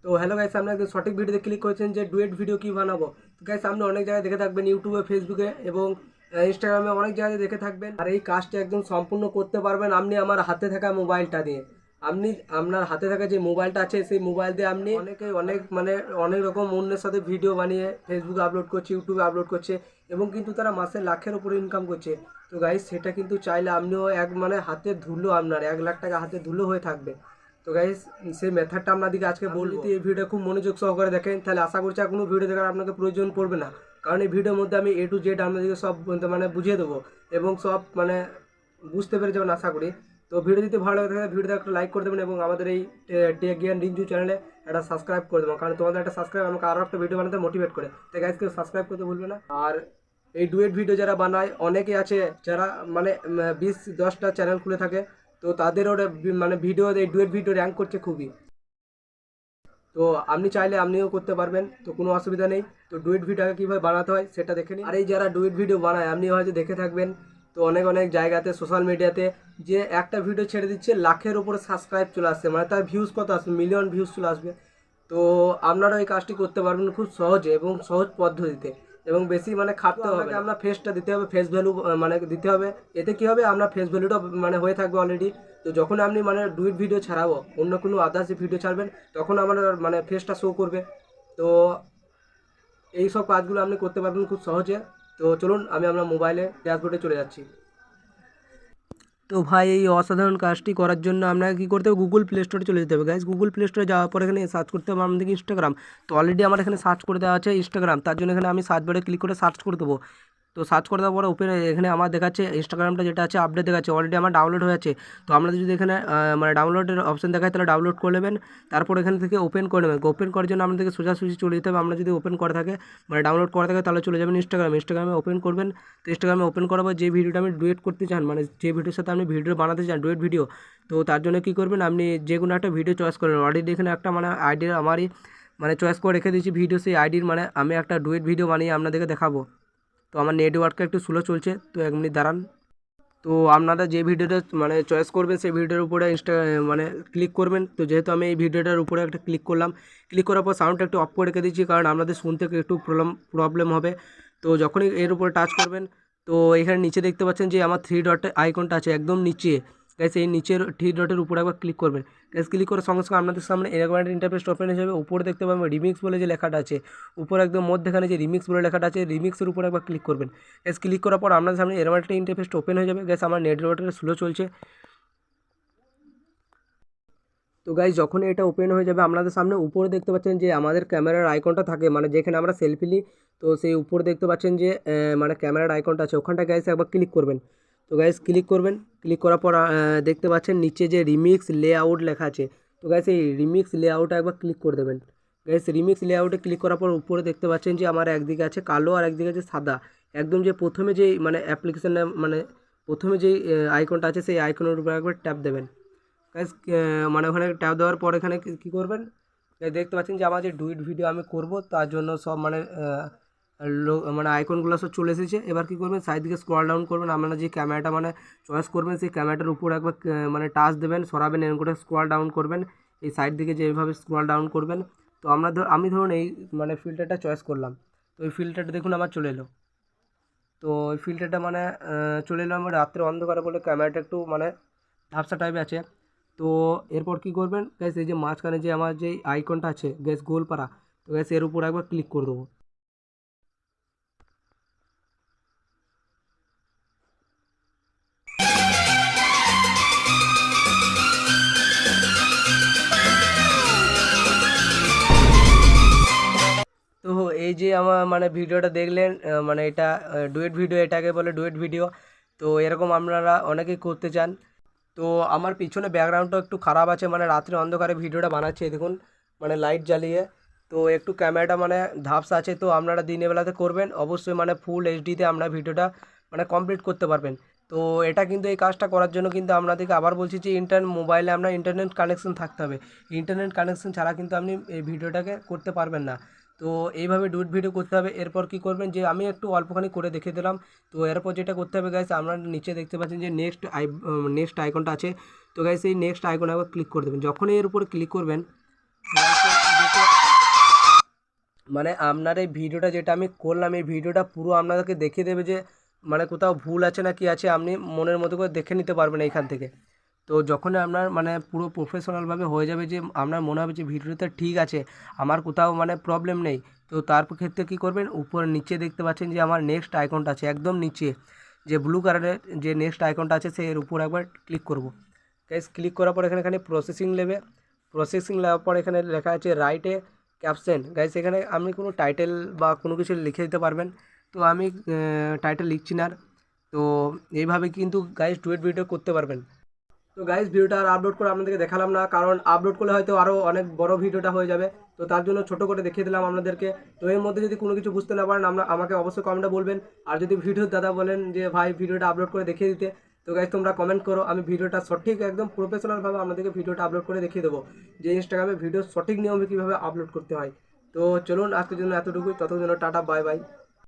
তো hello guys, আপনি একদম সঠিক ভিডিওতে ক্লিক করেছেন যে ডুয়েট ভিডিও কী বানাবো। তো গাইস, আপনি অনেক জায়গায় দেখে থাকবেন, ইউটিউবে, ফেসবুকে এবং ইনস্টাগ্রামে অনেক জায়গায় দেখে থাকবেন। আর এই কাজটা একদম সম্পূর্ণ করতে পারবেন আপনি আমার হাতে থাকা মোবাইলটা দিয়ে। আপনি আপনার হাতে থাকা যে মোবাইলটা আছে সেই মোবাইল দিয়ে আপনি অনেক রকম অন্যের সাথে ভিডিও বানিয়ে ফেসবুকে আপলোড করছে, ইউটিউবে আপলোড করছে এবং কিন্তু তারা মাসে লাখের উপরে ইনকাম করছে। তো গাইস, সেটা কিন্তু চাইলে আপনিও হাতের ধুলো, আপনার 1 লাখ টাকা হাতে ধুলো হয়ে থাকবে। তো গাইস, সেই মেথডটা আপনাদেরকে আজকে বলবো। যদি এই ভিডিও খুব মনোযোগ সহকারে দেখেন তাহলে আশা করছি আর কোনো ভিডিও দেখার আপনাকে প্রয়োজন পড়বে না, কারণ এই ভিডিওর মধ্যে আমি A to Z আপনাদেরকে সব বুঝিয়ে দেবো এবং সব বুঝতে পেরে যাবেন আশা করি। তো ভিডিও যদি ভালো লাগে থাকে ভিডিওটা একটা লাইক করে দেবেন এবং আমাদের এই টেক জ্ঞান রিঞ্জু চ্যানেলে একটা সাবস্ক্রাইব করে দেবেন, কারণ তোমাদের একটা সাবস্ক্রাইব আমাকে আরও একটা ভিডিও বানাতে মোটিভেট করে। তাই গাইস, কেউ সাবস্ক্রাইব করতে ভুলবে না। আর এই ডুয়েট ভিডিও যারা বানায় অনেকে আছে যারা 20-10টা চ্যানেল খুলে থাকে, তো তাদের ওরা ভিডিও এই ডুয়েট ভিডিও র্যাঙ্ক করছে খুবই। তো আপনি চাইলে আপনিও করতে পারবেন, তো কোনো অসুবিধা নেই। তো ডুয়েট ভিডিওকে কীভাবে বানাতে হয় সেটা দেখে নিন। আর এই যারা ডুয়েট ভিডিও বানায় আপনি হয়তো দেখে থাকবেন, তো অনেক অনেক জায়গাতে সোশ্যাল মিডিয়াতে যে একটা ভিডিও ছেড়ে দিচ্ছে লাখের উপরে সাবস্ক্রাইব চলে আসছে, তার ভিউজ কত আসবে, মিলিয়ন ভিউজ চলে আসবে। তো আপনারা এই কাজটি করতে পারবেন খুব সহজে এবং সহজ পদ্ধতিতে এবং বেশি খাটতে হবে না। আপনার ফেসটা দিতে হবে, ফেস ভ্যালু দিতে হবে। এতে কী হবে, আপনার ফেস ভ্যালুটা হয়ে থাকবে অলরেডি। তো যখন আপনি ডুয়েট ভিডিও ছাড়াবো, অন্য কোনো আদার্স যে ভিডিও ছাড়বেন, তখন আমার ফেসটা শো করবে। তো এই সব কাজগুলো আপনি করতে পারবেন খুব সহজে। তো চলুন আমি আপনার মোবাইলে ড্যাশবোর্ডে চলে যাচ্ছি। তো ভাই, এই অসাধারণ কাজটি করার জন্য আপনাকে কী করতে হবে, গুগল প্লে স্টোরে চলে যেতে হবে। গাইজ, গুগল প্লে স্টোরে যাওয়ার পর এখানে সার্চ করতে হবে আমাদের ইনস্টাগ্রাম। তো অলরেডি আমার এখানে সার্চ করে দেওয়া আছে ইনস্টাগ্রাম, তার জন্য এখানে আমি সার্চ বারে ক্লিক করে সার্চ করে দেবো। তো সার্চ করে দেওয়ার পরে ওপেন এখানে আমার দেখাচ্ছে ইনস্টাগ্রামটা যেটা আছে আপডেট দেখাচ্ছে, অলরেডি আমার ডাউনলোড হয়ে আছে। তো আপনাদের যদি এখানে ডাউনলোডের অপশন দেখায় তাহলে ডাউনলোড করে নেবেন। তারপর এখান থেকে ওপেন করে নেবেন। ওপেন করার জন্য আপনাদেরকে সোজাসুজি চলে যেতে হবে। আমরা যদি ওপেন করে থাকে ডাউনলোড করা থাকে তাহলে চলে যাবেন ইনস্টাগ্রামে ওপেন করবেন। তো ইনস্টাগ্রামে ওপেন করার পর যে ভিডিওটা আমি ডুয়েট করতে চান, যে ভিডিওর সাথে আপনি ভিডিও বানাতে চান ডুয়েট ভিডিও, তো তার জন্য কী করবেন, আপনি যে কোনো একটা ভিডিও চয়েস করবেন। অলরেডি এখানে একটা আইডি আমারই চয়েস করে রেখে দিয়েছি ভিডিও, সেই আইডির আমি একটা ডুয়েট ভিডিও বানিয়ে আপনাদেরকে দেখাবো। তো আমার নেটওয়ার্কটা একটু স্লো চলছে, তো 1 মিনিট দাঁড়ান। তো আপনারা যে ভিডিওটা চয়েস করবেন সেই ভিডিওর উপরে ক্লিক করবেন। তো যেহেতু আমি এই ভিডিওটার উপরে একটা ক্লিক করলাম, ক্লিক করার পর সাউন্ডটা একটু অফ করে রেখে দিচ্ছি, কারণ আপনাদের শুনতে একটু প্রবলেম হবে। তো যখনই এর উপরে টাচ করবেন, তো এখানে নিচে দেখতে পাচ্ছেন যে আমার 3 ডট আইকনটা আছে একদম নিচে। গাইস, এই নিচের 3 ডটের উপরে একবার ক্লিক করবেন। গাইস, ক্লিক করার সঙ্গে সঙ্গে আপনাদের সামনে এরকম একটা ইন্টারফেস ওপেন হয়ে যাবে। উপরে দেখতে পাবেন রিমিক্স বলে যে লেখাটা আছে, উপরে একদম মধ্যেখানে যে রিমিক্স বলে লেখাটা আছে, রিমিক্সের উপরে একবার ক্লিক করবেন। গাইস, ক্লিক করার পর আপনাদের সামনে এরকম একটা ইন্টারফেস ওপেন হয়ে যাবে। গাইস, আমার নেটওয়ার্কটা স্লো চলছে। তো গাইস, যখন এটা ওপেন হয়ে যাবে আপনাদের সামনে উপরে দেখতে পাচ্ছেন যে আমাদের ক্যামেরার আইকনটা থাকে, যেখানে আমরা সেলফি নিই। তো সেই উপরে দেখতে পাচ্ছেন যে ক্যামেরার আইকনটা আছে, ওখানটা গাইস একবার ক্লিক করবেন। তো গাইস, ক্লিক করবেন। ক্লিক করার পর দেখতে পাচ্ছেন নিচে যে রিমিক্স লেআউট লেখা আছে। তো গাইস, এই রিমিক্স লেআউটে একবার ক্লিক করে দেবেন। গাইস, রিমিক্স লেআউটে ক্লিক করার পর উপরে দেখতে পাচ্ছেন যে আমার একদিকে আছে কালো আর একদিকে আছে সাদা। একদম যে প্রথমে যেই অ্যাপ্লিকেশানে প্রথমে যেই আইকনটা আছে সেই আইকনের উপরে একবার ট্যাপ দেবেন। গাইস, ওখানে ট্যাপ দেওয়ার পর এখানে কী করবেন, দেখতে পাচ্ছেন যে আমার যে ডুইট ভিডিও আমি করব তার জন্য সব আইকনগুলো সব চলে এসেছে। এবার কী করবেন, সাইড দিকে স্ক্রল ডাউন করবেন। আপনারা যে ক্যামেরাটা চয়েস করবেন সেই ক্যামেরাটার উপর একবার টাচ দেবেন, সরাবেন, এরকম করে স্ক্রল ডাউন করবেন। এই সাইড দিকে যেভাবে স্ক্রল ডাউন করবেন, তো আমি ধরুন এই ফিল্টারটা চয়েস করলাম। তো এই ফিল্টারটা দেখুন আমার চলে এলো। তো এই ফিল্টারটা চলে এলো আমার রাত্রে অন্ধকারে বলে ক্যামেরাটা একটু ঝাপসা টাইপে আছে। তো এরপর কী করবেন গ্যাস, এই যে মাঝখানে যে আমার যে আইকনটা আছে গ্যাস গোলপাড়া, তো গ্যাস এর উপর একবার ক্লিক করে দেবো। তো এই যে আমার ভিডিওটা দেখলেন, এটা ডুয়েট ভিডিও, এটাকে বলে ডুয়েট ভিডিও। তো এরকম আপনারা অনেকেই করতে চান। তো আমার পিছনে ব্যাকগ্রাউন্ডটা একটু খারাপ আছে, রাত্রে অন্ধকারে ভিডিওটা বানাচ্ছে দেখুন, লাইট জ্বালিয়ে। তো একটু ক্যামেরাটা ধাপসা আছে। তো আপনারা দিনের বেলাতে করবেন অবশ্যই, ফুল এইচডিতে আমরা ভিডিওটা কমপ্লিট করতে পারবেন। তো এটা কিন্তু এই কাজটা করার জন্য কিন্তু আপনাদেরকে আবার বলছি যে মোবাইলে আপনার ইন্টারনেট কানেকশন থাকতে হবে। ইন্টারনেট কানেকশন ছাড়া কিন্তু আপনি এই ভিডিওটাকে করতে পারবেন না। তো এইভাবে ডুয়েট ভিডিও করতে হবে। এরপর কি করবেন, যে আমি একটু অল্পখানি করে দেখে দিলাম। তো এরপর যেটা করতে হবে গাইস, আপনারা নিচে দেখতে পাচ্ছেন যে নেক্সট আইকনটা আছে। তো গাইস, এই নেক্সট আইকনে একবার ক্লিক করে দেবেন। যখনই এর উপরে ক্লিক করবেন, দেখতে মানে আপনার এই ভিডিওটা যেটা আমি করলাম, এই ভিডিওটা পুরো আপনাদেরকে দেখিয়ে দেবে যে মানে কোথাও ভুল আছে না কি আছে, আপনি মনের মতো করে দেখে নিতে পারবেন এইখান থেকে। তো যখনই আপনার মানে পুরো প্রফেশনালভাবে হয়ে যাবে, যে আপনার মনে হবে যে ভিডিওটা ঠিক আছে, আমার কোথাও মানে প্রবলেম নেই, তো তার ক্ষেত্রে কী করবেন, উপর নিচে দেখতে পাচ্ছেন যে আমার নেক্সট আইকনটা আছে একদম নিচে, যে ব্লু কালারের যে নেক্সট আইকনটা আছে, সে এর উপর একবার ক্লিক করব। গাইস ক্লিক করার পর এখানে প্রসেসিং নেবে। প্রসেসিং নেওয়ার পর এখানে লেখা আছে রাইটে ক্যাপশন। গাইস এখানে আপনি কোনো টাইটেল বা কোনো কিছু লিখে দিতে পারবেন। তো আমি টাইটেল লিখছি না আর। তো এইভাবে কিন্তু গাইস ডুয়েট ভিডিও করতে পারবেন। তো গাইস ভিডিওটা আর আপলোড করে আপনাদেরকে দেখালাম না, কারণ আপলোড করলে হয়তো আরও অনেক বড় ভিডিওটা হয়ে যাবে। তো তার জন্য ছোট করে দেখিয়ে দিলাম আপনাদেরকে। তো এর মধ্যে যদি কোনো কিছু বুঝতে না পারেন আমাকে অবশ্যই কমেন্টে বলবেন। আর যদি ভিডিও দাদা বলেন যে ভাই ভিডিওটা আপলোড করে দেখিয়ে দিতে, তো গাইস তোমরা কমেন্ট করো, আমি ভিডিওটা সঠিক একদম প্রফেশনালভাবে আপনাদেরকে ভিডিওটা আপলোড করে দেখিয়ে দেবো যে ইনস্টাগ্রামে ভিডিও সঠিক নিয়মে কীভাবে আপলোড করতে হয়। তো চলুন আজকের জন্য এতটুকুই, ততক্ষণ জন্য টাটা বাই বাই।